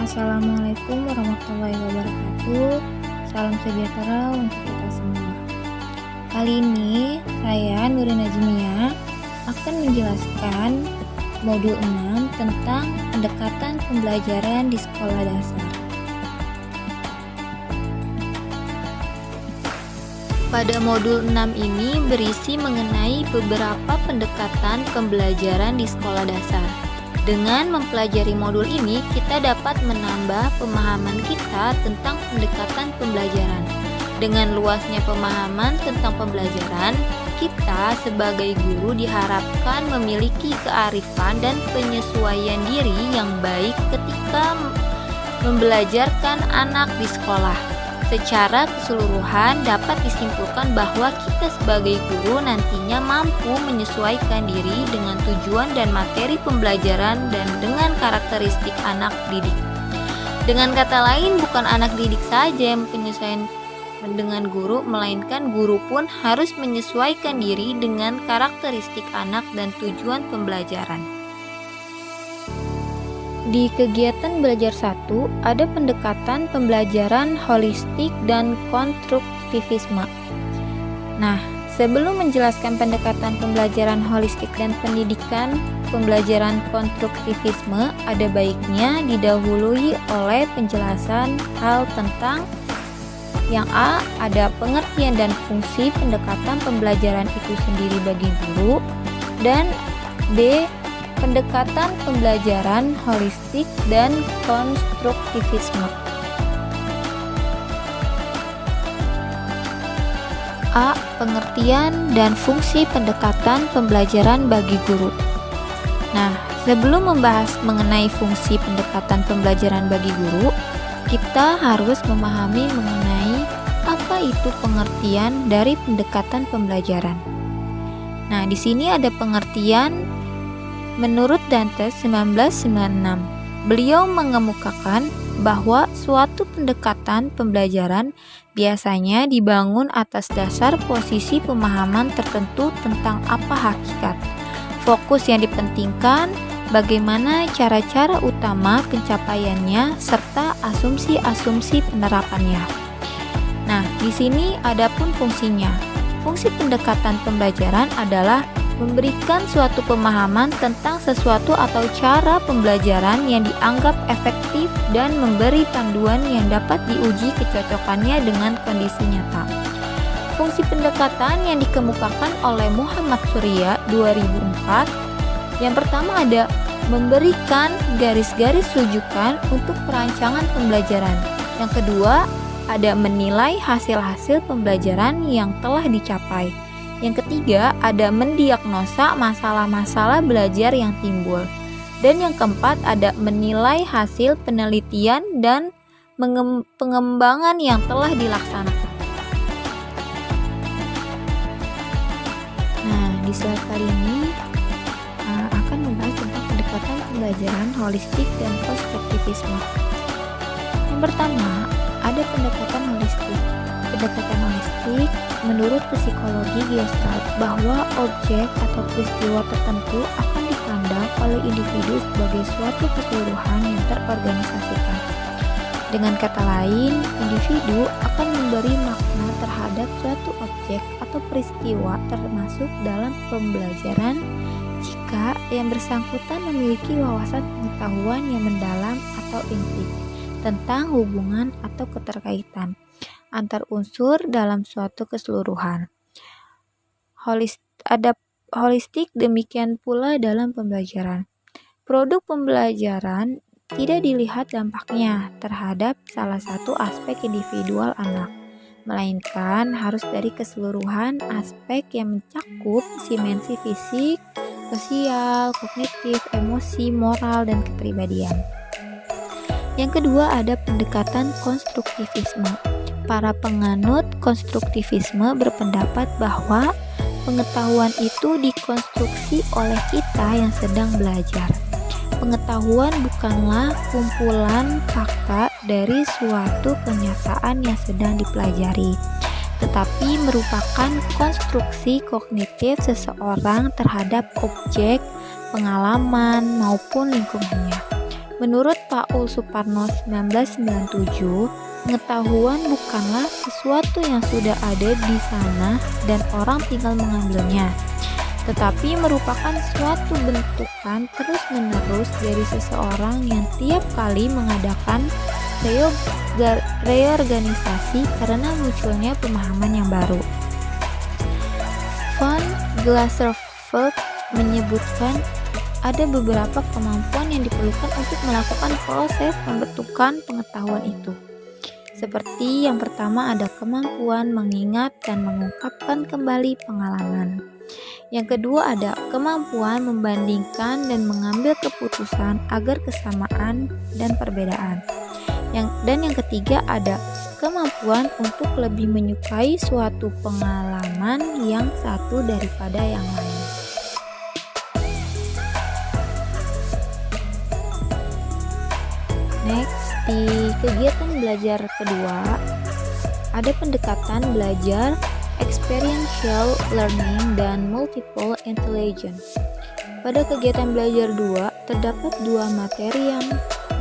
Assalamualaikum warahmatullahi wabarakatuh. Salam sejahtera untuk kita semua. Kali ini saya Nurin Najmia akan menjelaskan modul 6 tentang pendekatan pembelajaran di sekolah dasar. Pada modul 6 ini berisi mengenai beberapa pendekatan pembelajaran di sekolah dasar. Dengan mempelajari modul ini, kita dapat menambah pemahaman kita tentang pendekatan pembelajaran. Dengan luasnya pemahaman tentang pembelajaran, kita sebagai guru diharapkan memiliki kearifan dan penyesuaian diri yang baik ketika membelajarkan anak di sekolah. Secara keseluruhan dapat disimpulkan bahwa kita sebagai guru nantinya mampu menyesuaikan diri dengan tujuan dan materi pembelajaran dan dengan karakteristik anak didik. Dengan kata lain, bukan anak didik saja yang penyesuaian dengan guru, melainkan guru pun harus menyesuaikan diri dengan karakteristik anak dan tujuan pembelajaran. Di kegiatan belajar 1, ada pendekatan pembelajaran holistik dan konstruktivisme. Nah, sebelum menjelaskan pendekatan pembelajaran holistik dan pendidikan pembelajaran konstruktivisme, ada baiknya didahului oleh penjelasan hal tentang yang A, ada pengertian dan fungsi pendekatan pembelajaran itu sendiri bagi guru, dan B, pendekatan pembelajaran holistik dan konstruktivisme. A. Pengertian dan fungsi pendekatan pembelajaran bagi guru. Nah, sebelum membahas mengenai fungsi pendekatan pembelajaran bagi guru, kita harus memahami mengenai apa itu pengertian dari pendekatan pembelajaran. Nah, di sini ada pengertian. Menurut Dante 1996, beliau mengemukakan bahwa suatu pendekatan pembelajaran biasanya dibangun atas dasar posisi pemahaman tertentu tentang apa hakikat, fokus yang dipentingkan, bagaimana cara-cara utama pencapaiannya, serta asumsi-asumsi penerapannya. Nah, di sini adapun fungsinya. Fungsi pendekatan pembelajaran adalah memberikan suatu pemahaman tentang sesuatu atau cara pembelajaran yang dianggap efektif dan memberi panduan yang dapat diuji kecocokannya dengan kondisi nyata. Fungsi pendekatan yang dikemukakan oleh Muhammad Surya 2004, yang pertama ada memberikan garis-garis rujukan untuk perancangan pembelajaran. Yang kedua, ada menilai hasil-hasil pembelajaran yang telah dicapai. Yang ketiga, ada mendiagnosa masalah-masalah belajar yang timbul. Dan yang keempat, ada menilai hasil penelitian dan pengembangan yang telah dilaksanakan. Nah, di slide kali ini akan membahas tentang pendekatan pembelajaran holistik dan konstruktivisme. Yang pertama, ada pendekatan holistik. Pendekatan holistik menurut psikologi Gestalt bahwa objek atau peristiwa tertentu akan dipandang oleh individu sebagai suatu keseluruhan yang terorganisasikan. Dengan kata lain, individu akan memberi makna terhadap suatu objek atau peristiwa termasuk dalam pembelajaran jika yang bersangkutan memiliki wawasan pengetahuan yang mendalam atau inti tentang hubungan atau keterkaitan antar unsur dalam suatu keseluruhan. Holistik demikian pula dalam pembelajaran. Produk pembelajaran tidak dilihat dampaknya terhadap salah satu aspek individual anak, melainkan harus dari keseluruhan aspek yang mencakup dimensi fisik, sosial, kognitif, emosi, moral, dan kepribadian. Yang kedua ada pendekatan konstruktivisme. Para penganut konstruktivisme berpendapat bahwa pengetahuan itu dikonstruksi oleh kita yang sedang belajar. Pengetahuan bukanlah kumpulan fakta dari suatu kenyataan yang sedang dipelajari, tetapi merupakan konstruksi kognitif seseorang terhadap objek, pengalaman, maupun lingkungannya. Menurut Paul Suparno 1997, pengetahuan bukanlah sesuatu yang sudah ada di sana dan orang tinggal mengambilnya, tetapi merupakan suatu bentukan terus-menerus dari seseorang yang tiap kali mengadakan reorganisasi karena munculnya pemahaman yang baru. Von Glaserfeld menyebutkan ada beberapa kemampuan yang diperlukan untuk melakukan proses pembentukan pengetahuan itu. Seperti yang pertama ada kemampuan mengingat dan mengungkapkan kembali pengalaman. Yang kedua ada kemampuan membandingkan dan mengambil keputusan agar kesamaan dan perbedaan. Dan yang ketiga ada kemampuan untuk lebih menyukai suatu pengalaman yang satu daripada yang lain. Next, di kegiatan belajar kedua, ada pendekatan belajar experiential learning dan multiple intelligence. Pada kegiatan belajar 2, terdapat 2 materi yang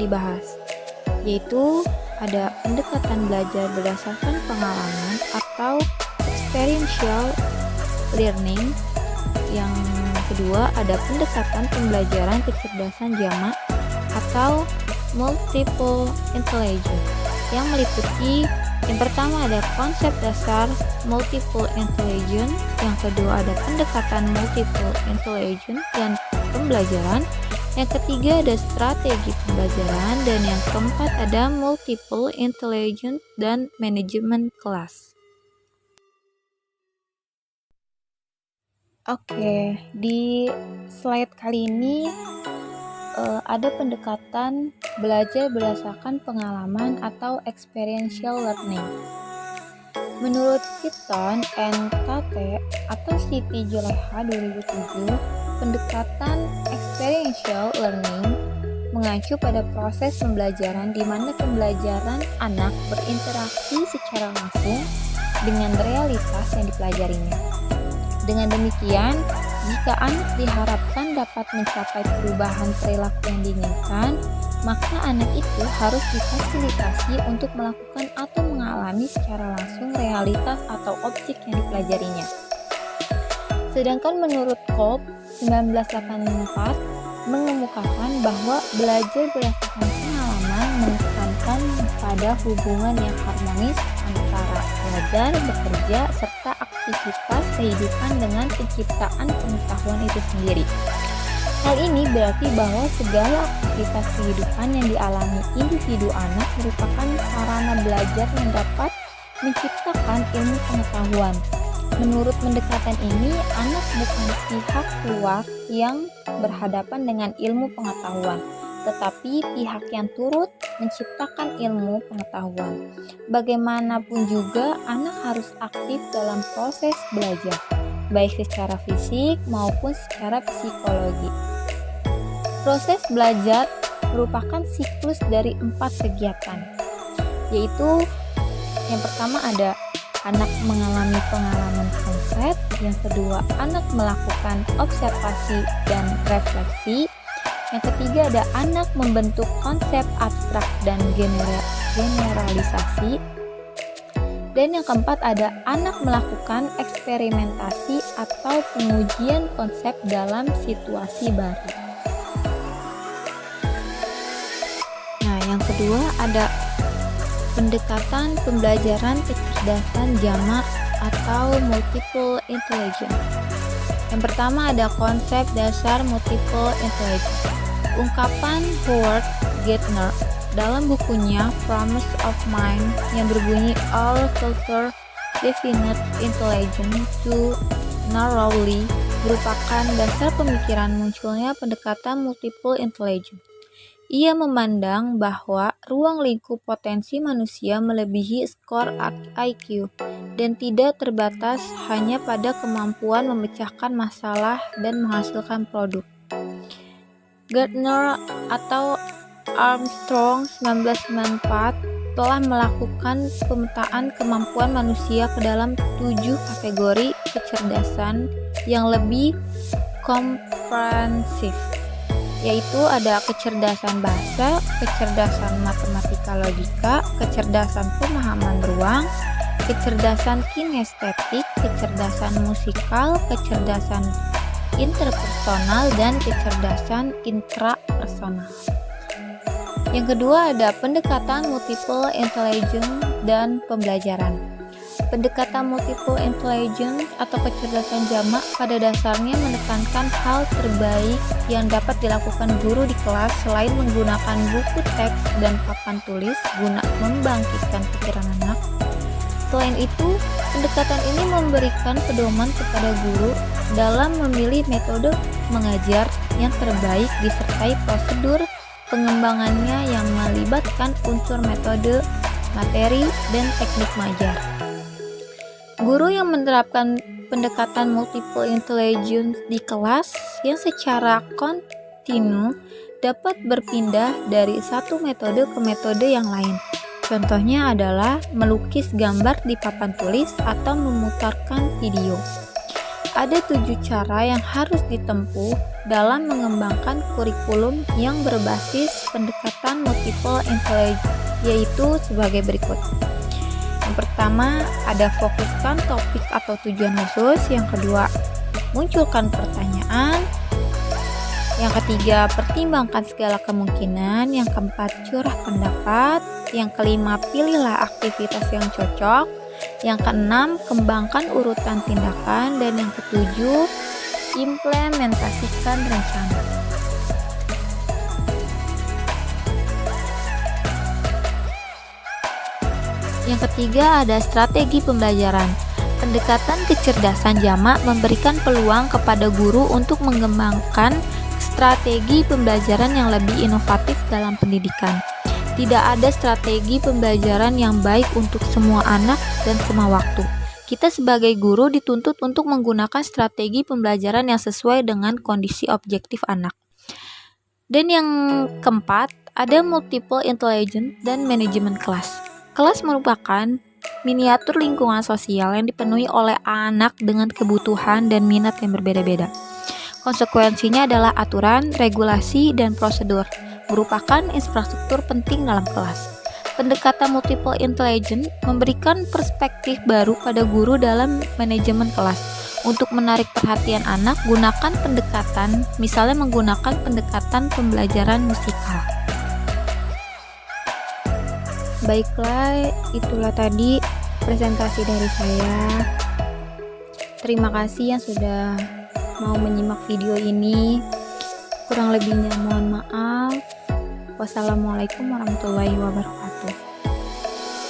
dibahas, yaitu ada pendekatan belajar berdasarkan pengalaman atau experiential learning. Yang kedua ada pendekatan pembelajaran kecerdasan jamak atau multiple intelligence yang meliputi yang pertama ada konsep dasar multiple intelligence, yang kedua ada pendekatan multiple intelligence dan pembelajaran, yang ketiga ada strategi pembelajaran, dan yang keempat ada multiple intelligence dan manajemen kelas. Oke, di slide kali ini ada pendekatan belajar berdasarkan pengalaman atau experiential learning. Menurut Keaton and Tate atau Siti Juleha 2007, pendekatan experiential learning mengacu pada proses pembelajaran di mana pembelajaran anak berinteraksi secara langsung dengan realitas yang dipelajarinya. Dengan demikian, jika anak diharapkan dapat mencapai perubahan perilaku yang diinginkan, maka anak itu harus difasilitasi untuk melakukan atau mengalami secara langsung realitas atau objek yang dipelajarinya. Sedangkan menurut Kolb 1984 mengemukakan bahwa belajar berdasarkan pengalaman menekankan pada hubungan yang harmonis antara belajar, bekerja, serta aktivitas kehidupan dengan penciptaan pengetahuan itu sendiri. Hal ini berarti bahwa segala aktivitas kehidupan yang dialami individu anak merupakan sarana belajar yang dapat menciptakan ilmu pengetahuan. Menurut pendekatan ini, anak bukan pihak luar yang berhadapan dengan ilmu pengetahuan, tetapi pihak yang turut menciptakan ilmu pengetahuan. Bagaimanapun juga, anak harus aktif dalam proses belajar, baik secara fisik maupun secara psikologi. Proses belajar merupakan siklus dari 4 kegiatan, yaitu yang pertama ada anak mengalami pengalaman konsep, yang kedua anak melakukan observasi dan refleksi, yang ketiga ada anak membentuk konsep abstrak dan generalisasi, dan yang keempat ada anak melakukan eksperimentasi atau pengujian konsep dalam situasi baru. Nah, yang kedua ada pendekatan pembelajaran kecerdasan jamak atau multiple intelligence. Yang pertama ada konsep dasar multiple intelligence. Ungkapan Howard Gardner dalam bukunya Promise of Mind yang berbunyi all culture definite intelligence too narrowly merupakan dasar pemikiran munculnya pendekatan multiple intelligence. Ia memandang bahwa ruang lingkup potensi manusia melebihi skor IQ dan tidak terbatas hanya pada kemampuan memecahkan masalah dan menghasilkan produk. Gardner atau Armstrong 1994 telah melakukan pemetaan kemampuan manusia ke dalam 7 kategori kecerdasan yang lebih komprehensif. yaitu ada kecerdasan bahasa, kecerdasan matematika logika, kecerdasan pemahaman ruang, kecerdasan kinestetik, kecerdasan musikal, kecerdasan interpersonal, dan kecerdasan intrapersonal. Yang kedua ada pendekatan multiple intelligence dan pembelajaran. Pendekatan multiple intelligence atau kecerdasan jamak pada dasarnya menekankan hal terbaik yang dapat dilakukan guru di kelas selain menggunakan buku teks dan papan tulis guna membangkitkan pikiran anak. Selain itu, pendekatan ini memberikan pedoman kepada guru dalam memilih metode mengajar yang terbaik disertai prosedur pengembangannya yang melibatkan unsur metode, materi, dan teknik mengajar. Guru yang menerapkan pendekatan multiple intelligence di kelas yang secara kontinu dapat berpindah dari satu metode ke metode yang lain. Contohnya adalah melukis gambar di papan tulis atau memutarkan video. Ada 7 cara yang harus ditempuh dalam mengembangkan kurikulum yang berbasis pendekatan multiple intelligence, yaitu sebagai berikut. Yang pertama, ada fokuskan topik atau tujuan khusus. Yang kedua, munculkan pertanyaan. Yang ketiga, pertimbangkan segala kemungkinan. Yang keempat, curah pendapat. Yang kelima, pilihlah aktivitas yang cocok. Yang keenam, kembangkan urutan tindakan. Dan yang ketujuh, implementasikan rencana. Yang ketiga ada strategi pembelajaran. Pendekatan kecerdasan jamak memberikan peluang kepada guru untuk mengembangkan strategi pembelajaran yang lebih inovatif dalam pendidikan. Tidak ada strategi pembelajaran yang baik untuk semua anak dan semua waktu. Kita sebagai guru dituntut untuk menggunakan strategi pembelajaran yang sesuai dengan kondisi objektif anak. Dan yang keempat, ada multiple intelligence dan manajemen kelas. Kelas merupakan miniatur lingkungan sosial yang dipenuhi oleh anak dengan kebutuhan dan minat yang berbeda-beda. Konsekuensinya adalah aturan, regulasi, dan prosedur merupakan infrastruktur penting dalam kelas. Pendekatan multiple intelligence memberikan perspektif baru pada guru dalam manajemen kelas. Untuk menarik perhatian anak, gunakan pendekatan, misalnya menggunakan pendekatan pembelajaran musikal. Baiklah, itulah tadi presentasi dari saya. Terima kasih yang sudah mau menyimak video ini. Kurang lebihnya mohon maaf. Wassalamualaikum warahmatullahi wabarakatuh.